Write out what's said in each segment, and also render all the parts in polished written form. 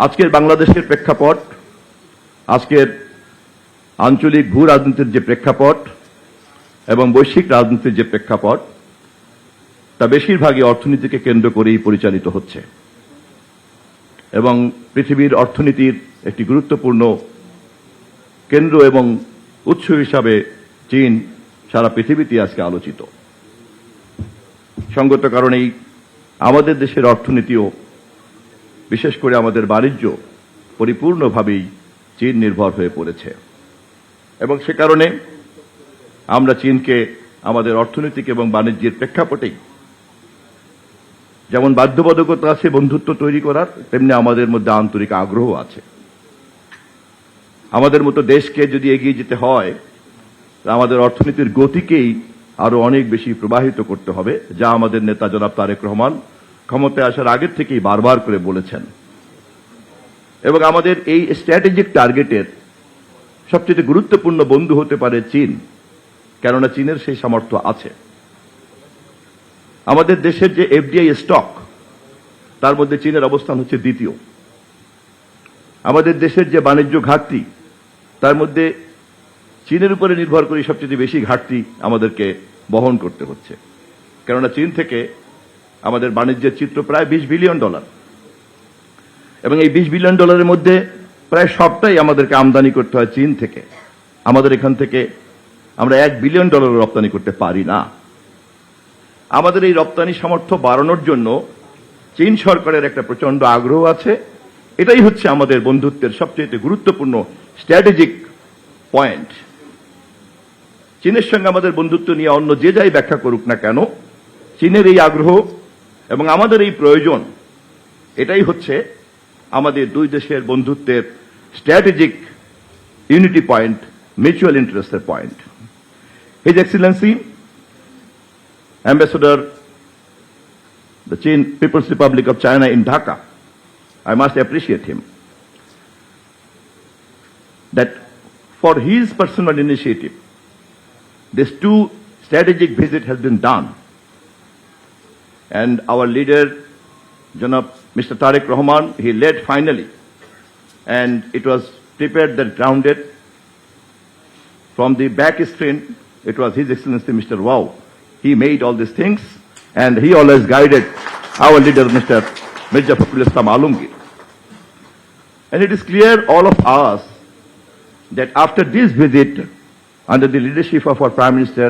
আজকের বাংলাদেশের প্রেক্ষাপট, আজকের আঞ্চলিক ভূ রাজনীতির যে প্রেক্ষাপট এবং বৈশ্বিক রাজনীতির যে প্রেক্ষাপট, তা বেশিরভাগই অর্থনীতিকে কেন্দ্র করেই পরিচালিত হচ্ছে এবং পৃথিবীর অর্থনীতির একটি গুরুত্বপূর্ণ কেন্দ্র এবং উৎস হিসাবে চীন সারা পৃথিবীতে আজকে আলোচিত। সঙ্গত কারণেই আমাদের দেশের অর্থনীতিও, বিশেষ করে আমাদের বাণিজ্য, পরিপূর্ণভাবেই চীন নির্ভর হয়ে পড়েছে এবং সে কারণে আমরা চীনকে আমাদের অর্থনৈতিক এবং বাণিজ্যের প্রেক্ষাপটেই যেমন বাধ্যবাধকতা আছে বন্ধুত্ব তৈরি করার, তেমনি আমাদের মধ্যে আন্তরিক আগ্রহ আছে। আমাদের মতো দেশকে যদি এগিয়ে যেতে হয়, আমাদের অর্থনীতির গতিকেই আরো অনেক বেশি প্রবাহিত করতে হবে, যা আমাদের নেতা জনাব তারেক রহমান ক্ষমতায় আসার আগের থেকেই বারবার করে বলেছেন। এবং আমাদের এই স্ট্র্যাটেজিক টার্গেটের সবচেয়ে গুরুত্বপূর্ণ বন্ধু হতে পারে চীন, কেননা চীনের সেই সামর্থ্য আছে। আমাদের দেশের যে এফডিআই স্টক, তার মধ্যে চীনের অবস্থান হচ্ছে দ্বিতীয়। আমাদের দেশের যে বাণিজ্য ঘাটতি, তার মধ্যে চীনের উপরে নির্ভর করে সবচেয়ে বেশি ঘাটতি আমাদেরকে বহন করতে হচ্ছে, কেননা চীন থেকে আমাদের বাণিজ্যের চিত্র প্রায় $20 বিলিয়ন, এবং এই $20 বিলিয়নের মধ্যে প্রায় সবটাই আমাদেরকে আমদানি করতে হয় চীন থেকে। আমাদের এখান থেকে আমরা $1 বিলিয়ন রপ্তানি করতে পারি না। আমাদের এই রপ্তানি সামর্থ্য বাড়ানোর জন্য চীন সরকারের একটা প্রচন্ড আগ্রহ আছে। এটাই হচ্ছে আমাদের বন্ধুত্বের সবচেয়ে গুরুত্বপূর্ণ স্ট্র্যাটেজিক পয়েন্ট। চীনের সঙ্গে আমাদের বন্ধুত্ব নিয়ে অন্য যে যাই ব্যাখ্যা করুক না কেন, চীনের এই আগ্রহ এবং আমাদের এই প্রয়োজন, এটাই হচ্ছে আমাদের দুই দেশের বন্ধুত্বের স্ট্র্যাটেজিক ইউনিটি পয়েন্ট, মিউচুয়াল ইন্টারেস্টের point. His excellency Ambassador, the People's Republic of China in Dhaka, I must appreciate him, that for his personal initiative, this 2 strategic visit has been done. And our leader, Janab Mr. Tariq Rahman, he led finally, and it was prepared and grounded. From the back screen, it was His Excellency Mr. Wow. He made all these things, and he always guided our leader, Mr. Mirza Fakhrul Islam Alamgir. And it is clear, all of us, that after this visit, under the leadership of our Prime Minister,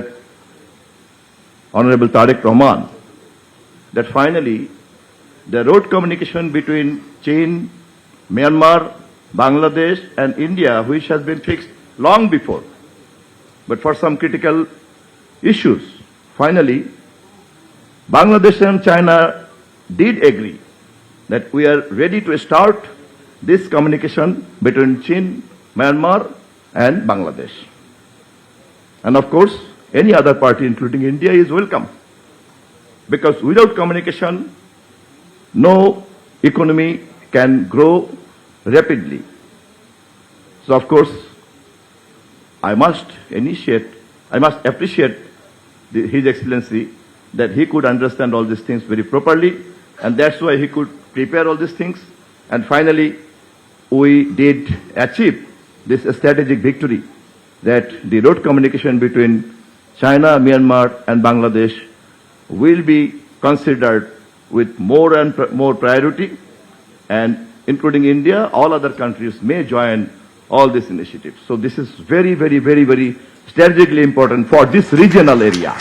Honorable Tariq Rahman, that finally the road communication between China, Myanmar, Bangladesh and India, which has been fixed long before, but for some critical issues, finally, Bangladesh and China did agree that we are ready to start this communication between China, Myanmar and Bangladesh. And of course, any other party, including India, is welcome. Because without communication, no economy can grow rapidly. So of course, I must appreciate His Excellency that he could understand all these things very properly, and that's why he could prepare all these things. And finally, we did achieve this strategic victory that the road communication between China, Myanmar and Bangladesh will be considered with more and more priority, and including India, all other countries may join all these initiatives. So this is very, very, very, very strategically important for this regional area.